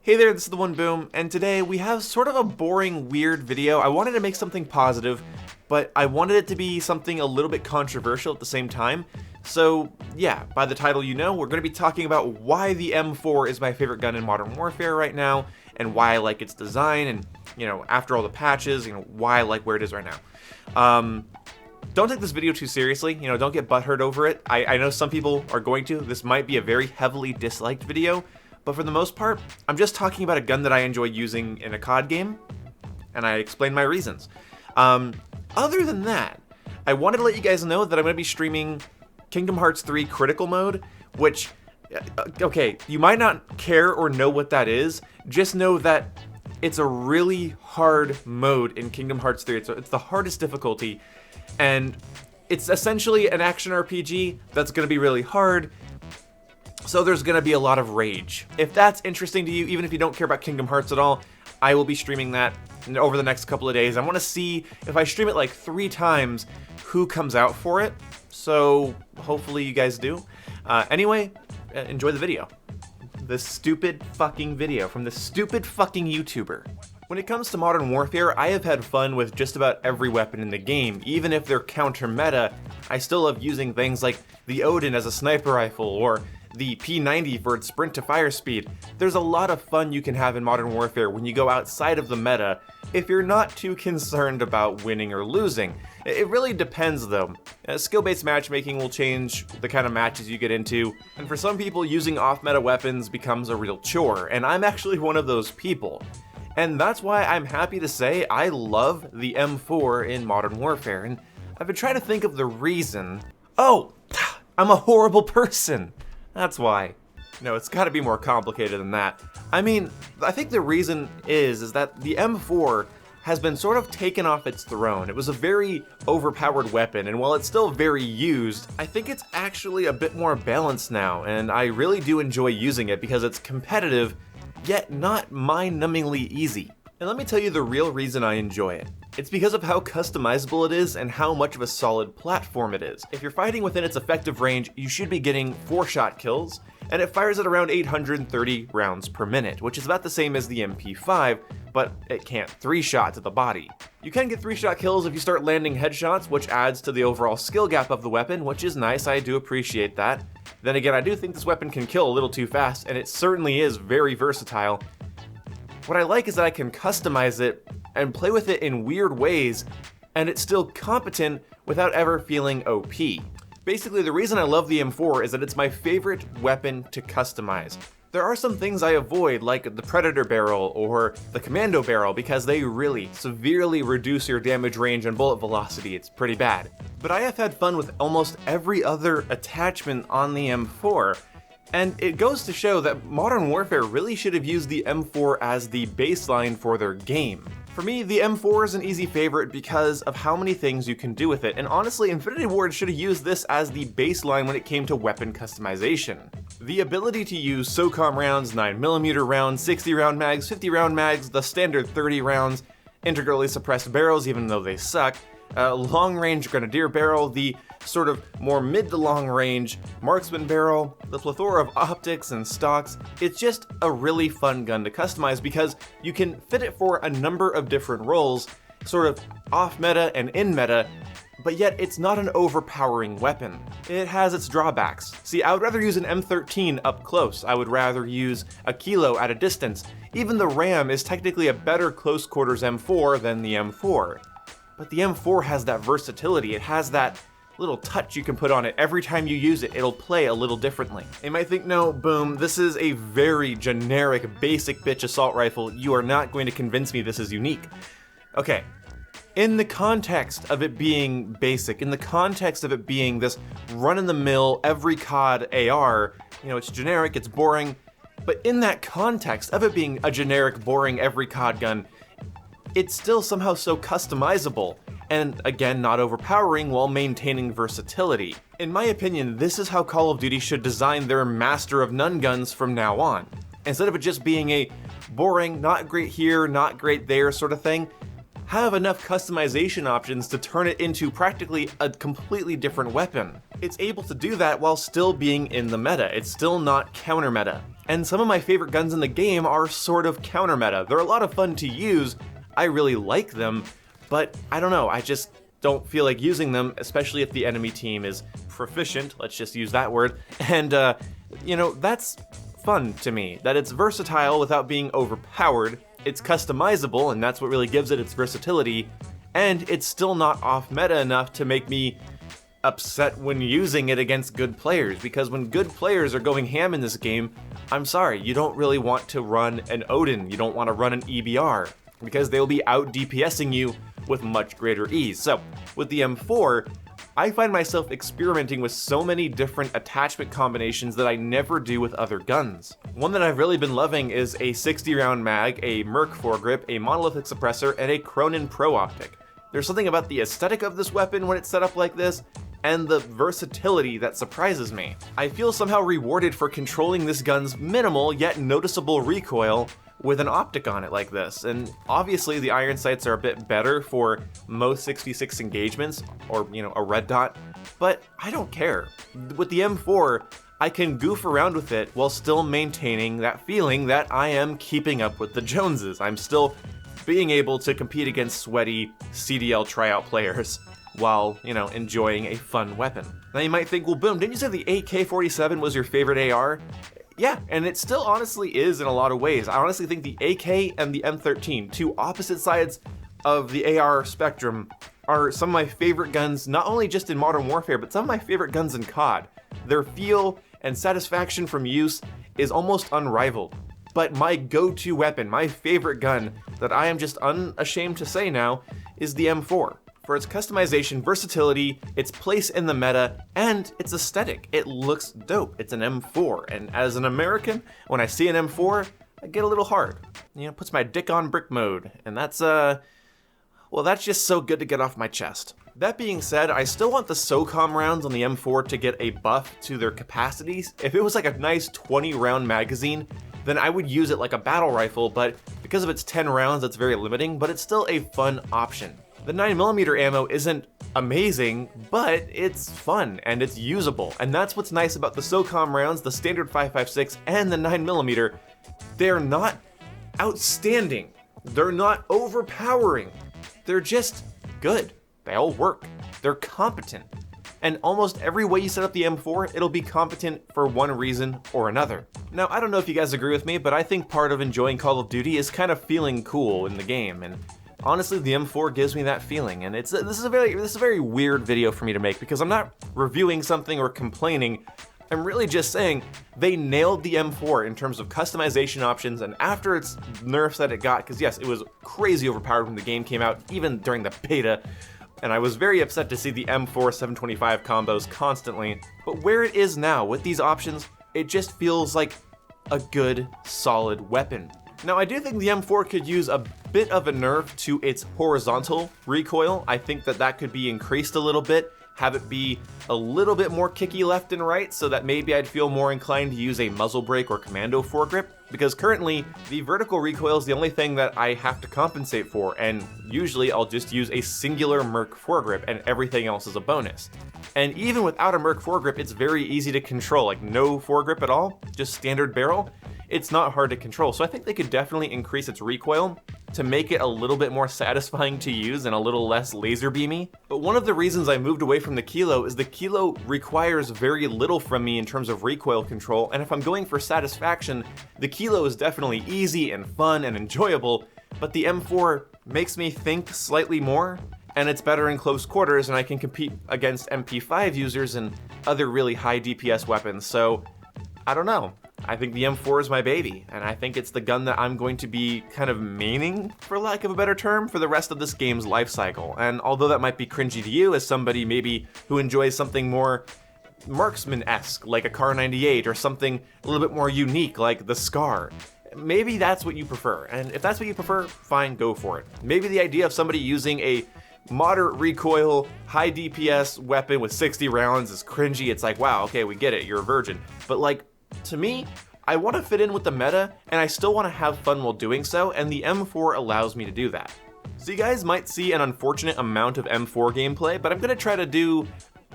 Hey there, this is the One Boom, and today we have sort of a boring, weird video. I wanted to make something positive, but I wanted it to be something a little bit controversial at the same time. So yeah, by the title you know, we're going to be talking about why the M4 is my favorite gun in Modern Warfare right now, and why I like its design, and after all the patches, why I like where it is right now. Don't take this video too seriously, don't get butthurt over it. I know some people are going to. This might be a very heavily disliked video, but for the most part, I'm just talking about a gun that I enjoy using in a COD game, and I explain my reasons. Other than that, I wanted to let you guys know that I'm going to be streaming Kingdom Hearts 3 Critical Mode, which, okay, you might not care or know what that is, just know that it's a really hard mode in Kingdom Hearts 3. It's the hardest difficulty, and it's essentially an action RPG that's going to be really hard, so there's going to be a lot of rage. If that's interesting to you, even if you don't care about Kingdom Hearts at all, I will be streaming that over the next couple of days. I want to see if I stream it like 3 times, who comes out for it, so hopefully you guys do. Anyway, enjoy the video. This stupid fucking video from this stupid fucking YouTuber. When it comes to Modern Warfare, I have had fun with just about every weapon in the game. Even if they're counter-meta, I still love using things like the Odin as a sniper rifle, or the P90 for its sprint to fire speed. There's a lot of fun you can have in Modern Warfare when you go outside of the meta, if you're not too concerned about winning or losing. It really depends though. Skill-based matchmaking will change the kind of matches you get into, and for some people using off-meta weapons becomes a real chore, and I'm actually one of those people. And that's why I'm happy to say I love the M4 in Modern Warfare, and I've been trying to think of the reason. Oh, I'm a horrible person. That's why. No, it's gotta be more complicated than that. I mean, I think the reason is that the M4 has been sort of taken off its throne. It was a very overpowered weapon, and while it's still very used, I think it's actually a bit more balanced now, and I really do enjoy using it because it's competitive, yet not mind-numbingly easy. And let me tell you the real reason I enjoy it. It's because of how customizable it is and how much of a solid platform it is. If you're fighting within its effective range, you should be getting 4-shot kills, and it fires at around 830 rounds per minute, which is about the same as the MP5, but it can't 3-shot to the body. You can get 3-shot kills if you start landing headshots, which adds to the overall skill gap of the weapon, which is nice, I do appreciate that. Then again, I do think this weapon can kill a little too fast, and it certainly is very versatile. What I like is that I can customize it and play with it in weird ways, and it's still competent without ever feeling OP. Basically, the reason I love the M4 is that it's my favorite weapon to customize. There are some things I avoid, like the Predator barrel or the Commando barrel, because they really severely reduce your damage range and bullet velocity. It's pretty bad. But I have had fun with almost every other attachment on the M4, and it goes to show that Modern Warfare really should have used the M4 as the baseline for their game. For me, the M4 is an easy favorite because of how many things you can do with it, and honestly, Infinity Ward should have used this as the baseline when it came to weapon customization. The ability to use SOCOM rounds, 9mm rounds, 60-round mags, 50-round mags, the standard 30 rounds, integrally suppressed barrels even though they suck, long-range grenadier barrel, the sort of more mid to long range marksman barrel, the plethora of optics and stocks. It's just a really fun gun to customize because you can fit it for a number of different roles, sort of off meta and in meta, but yet it's not an overpowering weapon. It has its drawbacks. See, I would rather use an M13 up close. I would rather use a Kilo at a distance. Even the RAM is technically a better close quarters M4 than the M4. But the M4 has that versatility. It has that little touch you can put on it. Every time you use it, it'll play a little differently. You might think, no, Boom, this is a very generic, basic bitch assault rifle. You are not going to convince me this is unique. Okay, in the context of it being basic, in the context of it being this run-in-the-mill, every COD AR, it's generic, it's boring, but in that context of it being a generic, boring, every COD gun, it's still somehow so customizable, and again, not overpowering while maintaining versatility. In my opinion, this is how Call of Duty should design their Master of None guns from now on. Instead of it just being a boring, not great here, not great there sort of thing, have enough customization options to turn it into practically a completely different weapon. It's able to do that while still being in the meta. It's still not counter meta. And some of my favorite guns in the game are sort of counter meta. They're a lot of fun to use, I really like them, but I don't know, I just don't feel like using them, especially if the enemy team is proficient, let's just use that word, and you know, that's fun to me, that it's versatile without being overpowered, it's customizable, and that's what really gives it its versatility, and it's still not off meta enough to make me upset when using it against good players, because when good players are going ham in this game, I'm sorry, you don't really want to run an Odin, you don't want to run an EBR, because they'll be out DPSing you with much greater ease. So, with the M4, I find myself experimenting with so many different attachment combinations that I never do with other guns. One that I've really been loving is a 60 round mag, a Merc foregrip, a monolithic suppressor, and a Cronin Pro Optic. There's something about the aesthetic of this weapon when it's set up like this, and the versatility that surprises me. I feel somehow rewarded for controlling this gun's minimal yet noticeable recoil with an optic on it like this, and obviously the iron sights are a bit better for most 66 engagements, or you know, a red dot, but I don't care. With the M4, I can goof around with it while still maintaining that feeling that I am keeping up with the Joneses. I'm still being able to compete against sweaty CDL tryout players while, you know, enjoying a fun weapon. Now you might think, well boom, didn't you say the AK-47 was your favorite AR? Yeah, and it still honestly is in a lot of ways. I honestly think the AK and the M13, two opposite sides of the AR spectrum, are some of my favorite guns, not only just in Modern Warfare, but some of my favorite guns in COD. Their feel and satisfaction from use is almost unrivaled. But my go-to weapon, my favorite gun, that I am just unashamed to say now, is the M4. For its customization, versatility, its place in the meta, and its aesthetic. It looks dope. It's an M4, and as an American, when I see an M4, I get a little hard. You know, puts my dick on brick mode, and that's, well, that's just so good to get off my chest. That being said, I still want the SOCOM rounds on the M4 to get a buff to their capacities. If it was like a nice 20 round magazine, then I would use it like a battle rifle, but because of its 10 rounds, it's very limiting, but it's still a fun option. The 9mm ammo isn't amazing, but it's fun and it's usable, and that's what's nice about the SOCOM rounds, the standard 5.56 and the 9mm. They're not outstanding, they're not overpowering, they're just good. They all work, they're competent, and almost every way you set up the M4, it'll be competent for one reason or another. Now, I don't know if you guys agree with me, but I think part of enjoying Call of Duty is kind of feeling cool in the game, and honestly, the M4 gives me that feeling, and this is a very weird video for me to make, because I'm not reviewing something or complaining. I'm really just saying they nailed the M4 in terms of customization options, and after its nerfs that it got, because yes, it was crazy overpowered when the game came out, even during the beta, and I was very upset to see the M4 725 combos constantly, but where it is now with these options, it just feels like a good, solid weapon. Now, I do think the M4 could use a bit of a nerf to its horizontal recoil. I think that could be increased a little bit, have it be a little bit more kicky left and right, so that maybe I'd feel more inclined to use a muzzle brake or commando foregrip, because currently the vertical recoil is the only thing that I have to compensate for, and usually I'll just use a singular Merc foregrip and everything else is a bonus. And even without a Merc foregrip, it's very easy to control, like no foregrip at all, just standard barrel. It's not hard to control, so I think they could definitely increase its recoil to make it a little bit more satisfying to use and a little less laser beamy. But one of the reasons I moved away from the Kilo is the Kilo requires very little from me in terms of recoil control, and if I'm going for satisfaction, the Kilo is definitely easy and fun and enjoyable, but the M4 makes me think slightly more, and it's better in close quarters, and I can compete against MP5 users and other really high DPS weapons, so I don't know. I think the M4 is my baby, and I think it's the gun that I'm going to be kind of maining, for lack of a better term, for the rest of this game's life cycle. And although that might be cringy to you as somebody maybe who enjoys something more marksman-esque, like a Kar 98, or something a little bit more unique, like the Scar, maybe that's what you prefer. And if that's what you prefer, fine, go for it. Maybe the idea of somebody using a moderate recoil, high DPS weapon with 60 rounds is cringy. It's like, wow, okay, we get it, you're a virgin. But like, to me, I want to fit in with the meta, and I still want to have fun while doing so, and the M4 allows me to do that. So you guys might see an unfortunate amount of M4 gameplay, but I'm gonna try to do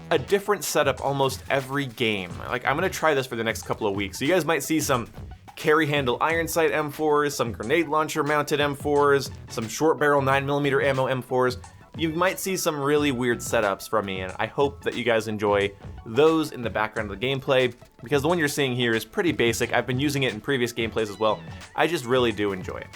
a different setup almost every game. Like, I'm gonna try this for the next couple of weeks. So you guys might see some carry handle iron sight M4s, some grenade launcher mounted M4s, some short barrel 9mm ammo M4s. You might see some really weird setups from me, and I hope that you guys enjoy those in the background of the gameplay, because the one you're seeing here is pretty basic. I've been using it in previous gameplays as well. I just really do enjoy it.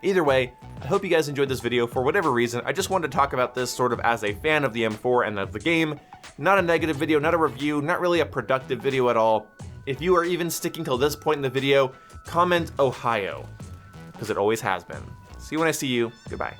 Either way, I hope you guys enjoyed this video for whatever reason. I just wanted to talk about this sort of as a fan of the M4 and of the game. Not a negative video, not a review, not really a productive video at all. If you are even sticking till this point in the video, comment Ohio, because it always has been. See you when I see you. Goodbye.